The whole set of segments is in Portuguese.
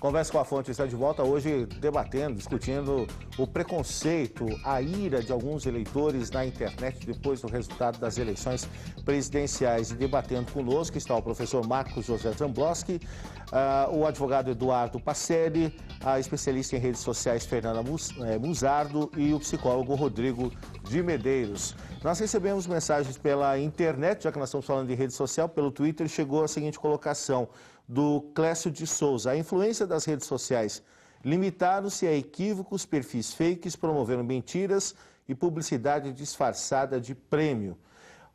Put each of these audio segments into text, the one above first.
Conversa com a Fonte está de volta hoje debatendo, discutindo o preconceito, a ira de alguns eleitores na internet depois do resultado das eleições presidenciais. E debatendo conosco está o professor Marcos José Zambroski, o advogado Eduardo Pacelli, a especialista em redes sociais Fernanda Musardo e o psicólogo Rodrigo de Medeiros. Nós recebemos mensagens pela internet, já que nós estamos falando de rede social, pelo Twitter, chegou a seguinte colocação do Clécio de Souza. A influência das redes sociais limitaram-se a equívocos, perfis fakes, promovendo mentiras e publicidade disfarçada de prêmio.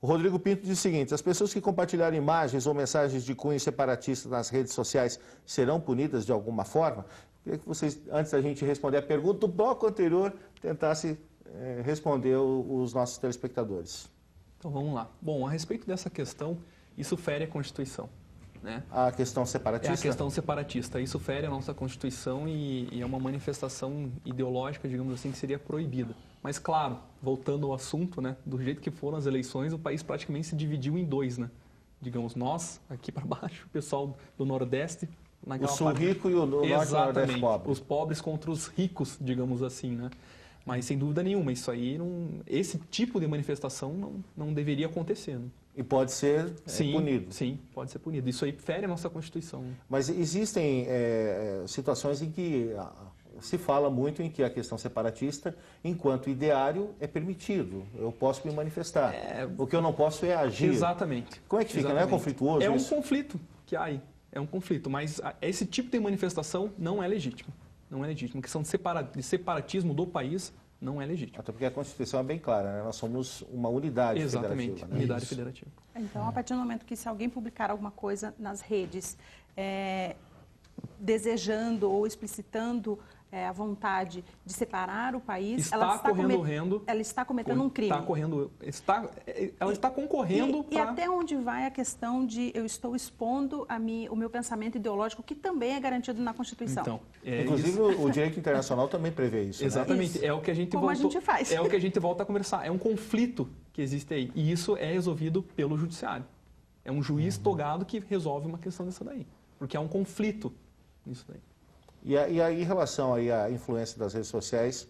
O Rodrigo Pinto diz o seguinte: as pessoas que compartilharem imagens ou mensagens de cunho separatista nas redes sociais serão punidas de alguma forma? Queria que vocês, antes da gente responder a pergunta do bloco anterior, tentassem responder os nossos telespectadores. Então vamos lá. Bom, a respeito dessa questão, isso fere a Constituição. Né? A questão separatista? É a questão separatista. Isso fere a nossa Constituição e é uma manifestação ideológica, digamos assim, que seria proibida. Mas, claro, voltando ao assunto, né, do jeito que foram as eleições, o país praticamente se dividiu em dois, né? Digamos, nós, aqui para baixo, o pessoal do Nordeste... O sul rico e o norte Nordeste pobre. Os pobres contra os ricos, digamos assim, né? Mas, sem dúvida nenhuma, isso aí esse tipo de manifestação não deveria acontecer, né? E pode ser punido. Sim, pode ser punido. Isso aí fere a nossa Constituição. Mas existem situações em que se fala muito em que a questão separatista, enquanto ideário, é permitido. Eu posso me manifestar. O que eu não posso é agir. Exatamente. Como é que fica? Não é conflituoso isso? isso? É um conflito que há aí. É um conflito. Mas esse tipo de manifestação não é legítimo. Não é legítimo. A questão de separatismo do país não é legítimo. Até porque a Constituição é bem clara, né? Nós somos uma unidade federativa. Exatamente, Né? unidade federativa. Então, a partir do momento que se alguém publicar alguma coisa nas redes, desejando ou explicitando a vontade de separar o país, ela está cometendo um crime. Ela está concorrendo E até onde vai a questão de eu estou expondo o meu pensamento ideológico, que também é garantido na Constituição. Então, inclusive, o direito internacional também prevê isso. Exatamente. Né? É o que a gente faz. É o que a gente volta a conversar. É um conflito que existe aí. E isso é resolvido pelo judiciário. É um juiz togado que resolve uma questão dessa daí. Porque há um conflito nisso daí. E aí, em relação aí à influência das redes sociais,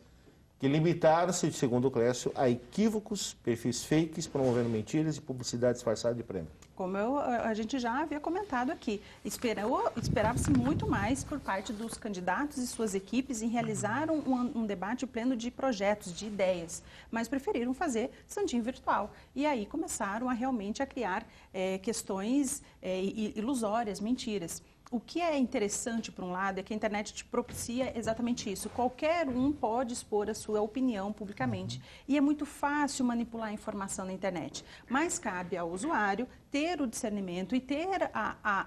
que limitaram-se, segundo o Clécio, a equívocos, perfis fakes, promovendo mentiras e publicidade disfarçada de prêmio. Como a gente já havia comentado aqui, esperava-se muito mais por parte dos candidatos e suas equipes em realizar um debate pleno de projetos, de ideias, mas preferiram fazer santinho virtual. E aí começaram realmente a criar questões ilusórias, mentiras. O que é interessante, por um lado, é que a internet te propicia exatamente isso. Qualquer um pode expor a sua opinião publicamente. E é muito fácil manipular a informação na internet. Mas cabe ao usuário ter o discernimento e ter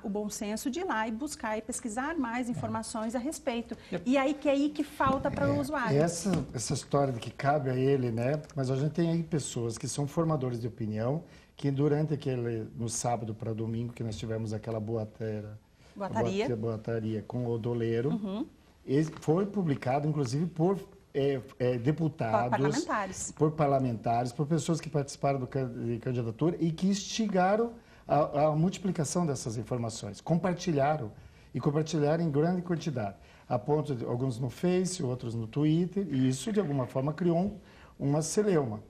o bom senso de ir lá e buscar e pesquisar mais informações a respeito. E aí que falta para o usuário. Essa história de que cabe a ele, né? Mas a gente tem aí pessoas que são formadores de opinião, que durante no sábado para domingo, que nós tivemos aquela boataria com o doleiro, foi publicado, inclusive, por deputados, por parlamentares, por pessoas que participaram de candidatura e que instigaram a multiplicação dessas informações, compartilharam em grande quantidade, a ponto de alguns no Face, outros no Twitter, e isso, de alguma forma, criou uma celeuma.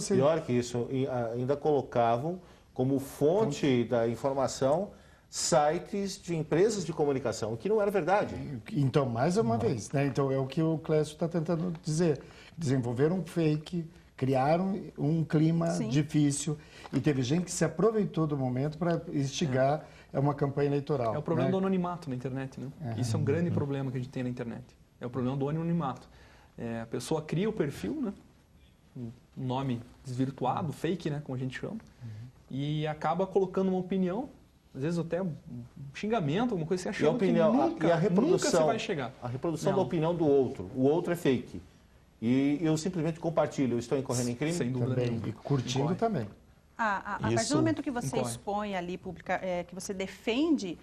Pior que isso, ainda colocavam como fonte da informação sites de empresas de comunicação, o que não era verdade. Então, mais uma vez, né? Então, é o que o Clécio está tentando dizer. Desenvolveram um fake, criaram um clima difícil e teve gente que se aproveitou do momento para instigar uma campanha eleitoral. É o problema do anonimato na internet, né? Isso é um grande problema que a gente tem na internet. É o problema do anonimato. A pessoa cria o perfil, né? Um nome desvirtuado, fake, né? Como a gente chama, e acaba colocando uma opinião, às vezes até um xingamento, alguma coisa assim, achando que nunca você vai chegar. A reprodução da opinião do outro. O outro é fake. E eu simplesmente compartilho. Eu estou incorrendo em crime? Sem dúvida nenhuma. E curtindo também. A partir do momento que você expõe ali, que você defende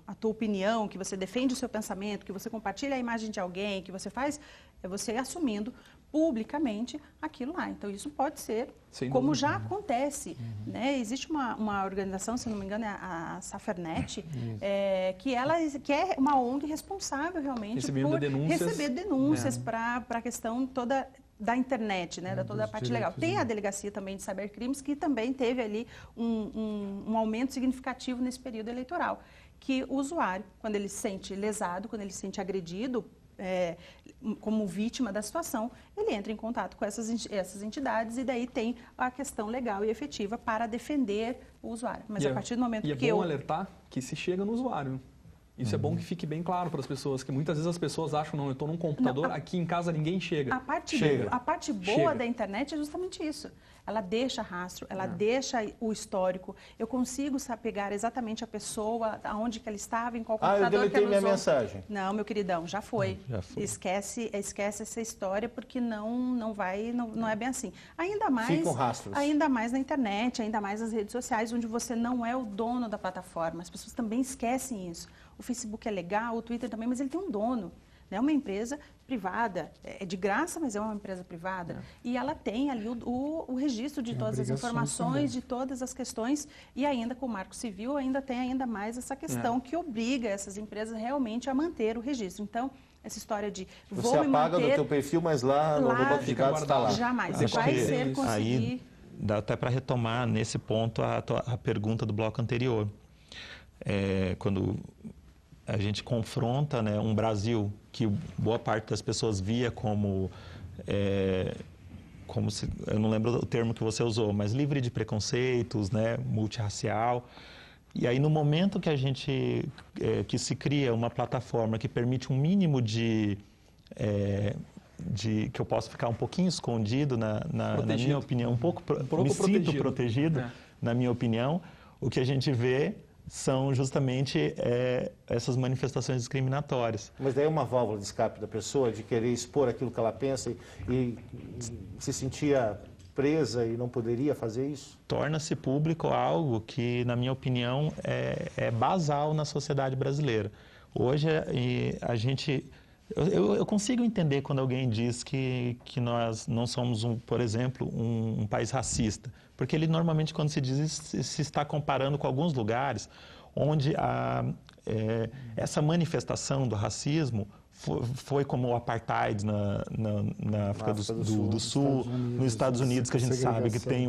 a tua opinião, que você defende o seu pensamento, que você compartilha a imagem de alguém, que você faz, é você assumindo publicamente aquilo lá. Então, isso pode ser, Sem como dúvida. já acontece. Né? Existe uma organização, se não me engano, é a Safernet, que é uma ONG responsável realmente Recebendo por denúncias, receber denúncias para a questão toda da internet, né, da toda a parte legal. Tem a delegacia também de cybercrimes, que também teve ali um aumento significativo nesse período eleitoral, que o usuário, quando ele se sente lesado, quando ele se sente agredido, como vítima da situação, ele entra em contato com essas entidades e daí tem a questão legal e efetiva para defender o usuário. Mas a partir do momento que é bom alertar que se chega no usuário. Isso é bom que fique bem claro para as pessoas, que muitas vezes as pessoas acham, não, eu estou num computador, aqui em casa ninguém chega. A parte boa Chega. da internet é justamente isso. Ela deixa rastro, ela deixa o histórico. Eu consigo pegar exatamente a pessoa, aonde que ela estava, em qual computador eu deletei que ela minha usou. mensagem. Não, meu queridão, já foi. Já foi. Esquece essa história, porque não é bem assim. Ainda mais, Ficam rastros. ainda mais na internet, ainda mais nas redes sociais, onde você não é o dono da plataforma. As pessoas também esquecem isso. O Facebook é legal, o Twitter também, mas ele tem um dono. É uma empresa privada, é de graça, mas é uma empresa privada. E ela tem ali o registro de todas as informações, também. de todas as questões, e ainda com o Marco Civil ainda tem ainda mais essa questão que obriga essas empresas realmente a manter o registro. Então, essa história de Você apaga do teu perfil, mas lá no banco de dados está lá. Jamais. Acho Vai que ser conseguir... aí dá até para retomar nesse ponto a pergunta do bloco anterior. Quando a gente confronta, né, um Brasil que boa parte das pessoas via como se, eu não lembro o termo que você usou, mas livre de preconceitos, né, multirracial. E aí no momento que que se cria uma plataforma que permite um mínimo de que eu posso ficar um pouquinho escondido na minha opinião, um pouco me sinto protegido, na minha opinião, o que a gente vê são justamente essas manifestações discriminatórias. Mas daí é uma válvula de escape da pessoa de querer expor aquilo que ela pensa e se sentia presa e não poderia fazer isso? Torna-se público algo que, na minha opinião, é basal na sociedade brasileira. Hoje, a gente... Eu consigo entender quando alguém diz que nós não somos, por exemplo, um país racista. Porque ele, normalmente, quando se diz isso, se está comparando com alguns lugares onde essa manifestação do racismo foi como o apartheid na África do Sul, nos Estados Unidos, que a gente sabe que tem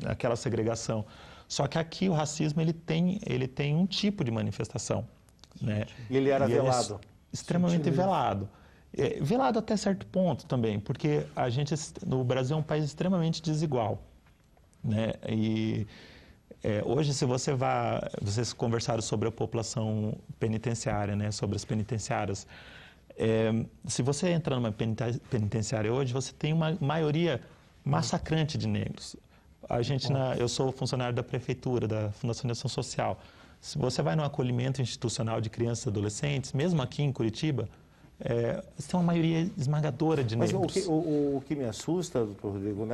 aquela segregação. Só que aqui o racismo ele tem um tipo de manifestação. Né? E ele era velado? Extremamente velado. Velado até certo ponto também, porque no Brasil é um país extremamente desigual. Né? E hoje, se vocês conversaram sobre a população penitenciária, né? Sobre as penitenciárias, se você entra numa penitenciária hoje, você tem uma maioria massacrante de negros. Eu sou funcionário da prefeitura, da Fundação de Ação Social. Se você vai no acolhimento institucional de crianças e adolescentes, mesmo aqui em Curitiba, você tem uma maioria esmagadora de negros. Mas o que me assusta, doutor Rodrigo,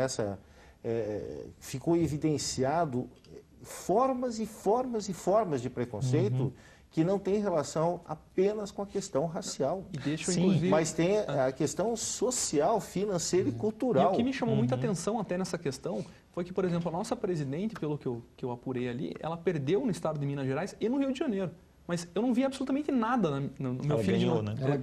ficou evidenciado formas e formas e formas de preconceito que não tem relação apenas com a questão racial. E deixa, Sim, inclusive, mas tem a questão social, financeira e cultural. E o que me chamou muita atenção até nessa questão foi que, por exemplo, a nossa presidente, pelo que eu apurei ali, ela perdeu no estado de Minas Gerais e no Rio de Janeiro. Mas eu não vi absolutamente nada no meu filho. Ganhou, né? Ela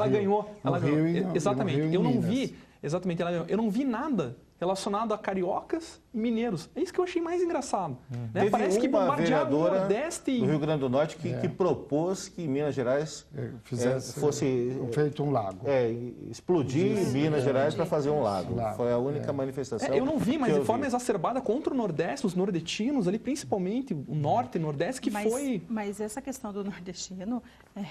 ganhou. Ela ganhou. Exatamente. Eu não vi. Minas. Exatamente, ela ganhou. Eu não vi nada relacionado a cariocas e mineiros. É isso que eu achei mais engraçado. Né? Teve Parece que uma bombardearam o vereadora Nordeste. do Rio Grande do Norte que propôs que Minas Gerais fosse feito um lago. Explodir Minas Gerais para fazer um lago. Foi a única manifestação. Eu não vi, mas de forma exacerbada contra o Nordeste, os nordestinos ali, principalmente o Norte e Nordeste, que foi... Mas essa questão do nordestino,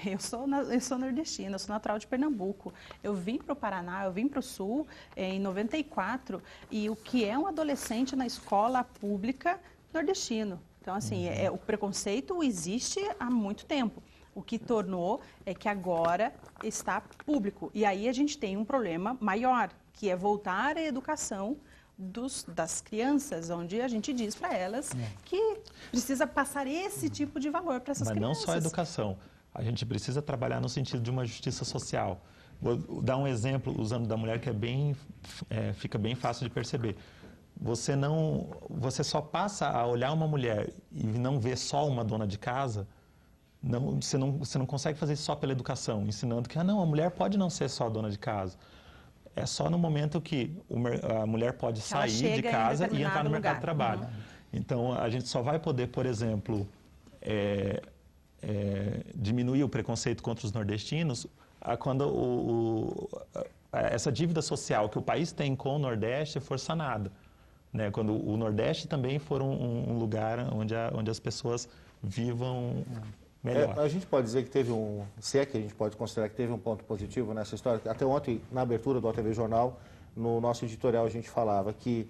eu sou nordestina, eu sou natural de Pernambuco. Eu vim para o Paraná, eu vim para o Sul em 94, e o que é um adolescente na escola pública nordestino? Então, assim, o preconceito existe há muito tempo. O que tornou é que agora está público. E aí a gente tem um problema maior, que é voltar à educação das crianças, onde a gente diz para elas que precisa passar esse tipo de valor para essas crianças. Mas não só a educação. A gente precisa trabalhar no sentido de uma justiça social. Vou dar um exemplo usando da mulher que fica bem fácil de perceber. Você só passa a olhar uma mulher e não ver só uma dona de casa, você não consegue fazer isso só pela educação, ensinando que a mulher pode não ser só dona de casa. É só no momento que a mulher pode sair de casa e entrar no mercado de trabalho. Então, a gente só vai poder, por exemplo, diminuir o preconceito contra os nordestinos quando essa dívida social que o país tem com o Nordeste for sanada. Né? Quando o Nordeste também for um lugar onde as pessoas vivam melhor. A gente pode dizer que teve se é que a gente pode considerar que teve um ponto positivo nessa história. Até ontem, na abertura do OTV Jornal, no nosso editorial, a gente falava que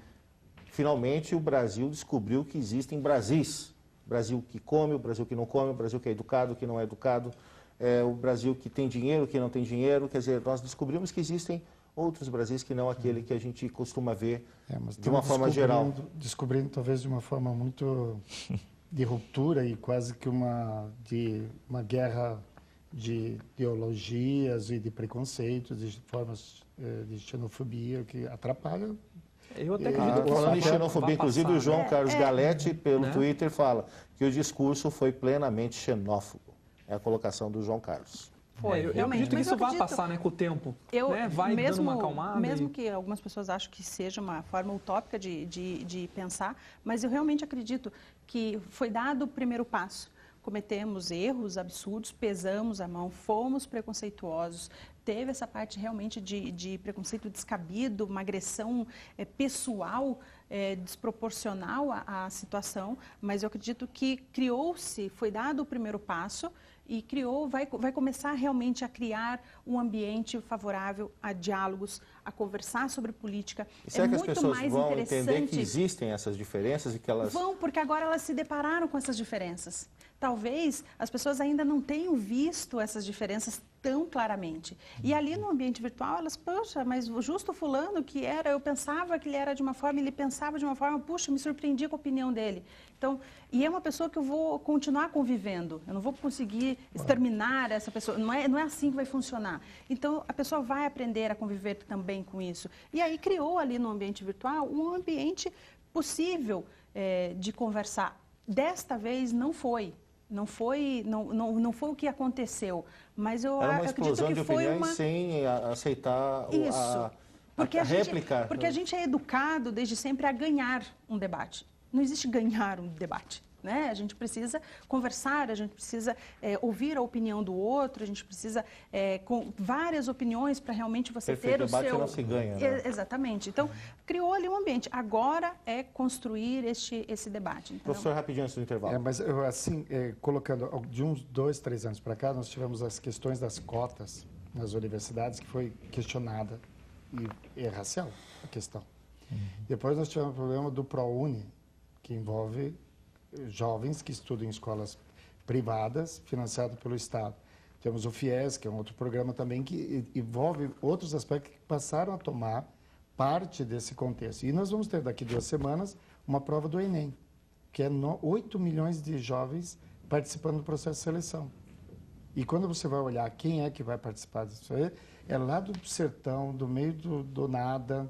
finalmente o Brasil descobriu que existem Brasis. Brasil que come, o Brasil que não come, o Brasil que é educado, que não é educado, o Brasil que tem dinheiro, que não tem dinheiro. Quer dizer, nós descobrimos que existem outros Brasis que não aquele que a gente costuma ver de uma forma geral. Descobrindo talvez de uma forma muito de ruptura e quase que uma guerra de ideologias e de preconceitos, de formas de xenofobia que atrapalha. Eu até acredito falando em xenofobia, inclusive o João Carlos Galetti, pelo Twitter, fala que o discurso foi plenamente xenófobo. É a colocação do João Carlos. Eu acredito que isso vai passar, né, com o tempo. Vai dando uma acalmada. Mesmo que algumas pessoas acham que seja uma forma utópica de pensar, mas eu realmente acredito que foi dado o primeiro passo. Cometemos erros absurdos, pesamos a mão, fomos preconceituosos, teve essa parte realmente de preconceito descabido, uma agressão pessoal desproporcional à situação, mas eu acredito que foi dado o primeiro passo e vai começar realmente a criar um ambiente favorável a diálogos, a conversar sobre política. E será que as pessoas vão entender que existem essas diferenças e que elas... Vão, porque agora elas se depararam com essas diferenças. Talvez as pessoas ainda não tenham visto essas diferenças tão claramente. E ali no ambiente virtual, elas, poxa, mas justo fulano eu pensava que ele era de uma forma, ele pensava de uma forma, puxa, me surpreendi com a opinião dele. Então, e é uma pessoa que eu vou continuar convivendo, eu não vou conseguir exterminar essa pessoa, não é assim que vai funcionar. Então, a pessoa vai aprender a conviver também com isso. E aí criou ali no ambiente virtual um ambiente possível de conversar. Desta vez não foi. Não foi o que aconteceu, mas eu acredito que foi uma... sem aceitar a réplica. Porque a gente é educado desde sempre a ganhar um debate. Não existe ganhar um debate. Né? A gente precisa conversar, a gente precisa ouvir a opinião do outro, a gente precisa com várias opiniões para realmente você ter o seu... não se ganha, né? Exatamente. Então, criou ali um ambiente. Agora é construir esse debate. Então... Professor, rapidinho antes do intervalo. Mas eu, assim, colocando, de uns 2, 3 anos para cá, nós tivemos as questões das cotas nas universidades, que foi questionada e é racial a questão. Depois nós tivemos o problema do ProUni, que envolve jovens que estudam em escolas privadas, financiado pelo Estado. Temos o FIES, que é um outro programa também que envolve outros aspectos que passaram a tomar parte desse contexto. E nós vamos ter daqui 2 semanas uma prova do Enem, que é 8 milhões de jovens participando do processo de seleção. E quando você vai olhar quem é que vai participar disso aí, é lá do sertão, do meio do nada,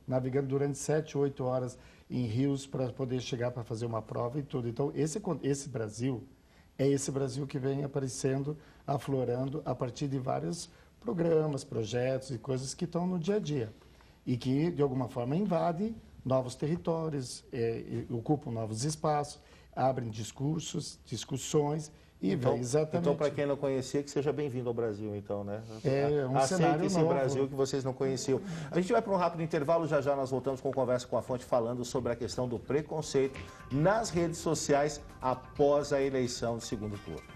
navegando durante 7, 8 horas em rios para poder chegar para fazer uma prova e tudo. Então, esse Brasil é esse Brasil que vem aparecendo, aflorando a partir de vários programas, projetos e coisas que estão no dia a dia e que, de alguma forma, invadem novos territórios, ocupam novos espaços, abrem discussões e vem exatamente... Então, para quem não conhecia, que seja bem-vindo ao Brasil, então, né? É um cenário esse novo. Brasil que vocês não conheciam. A gente vai para um rápido intervalo, já nós voltamos com Conversa com a Fonte, falando sobre a questão do preconceito nas redes sociais após a eleição do segundo turno.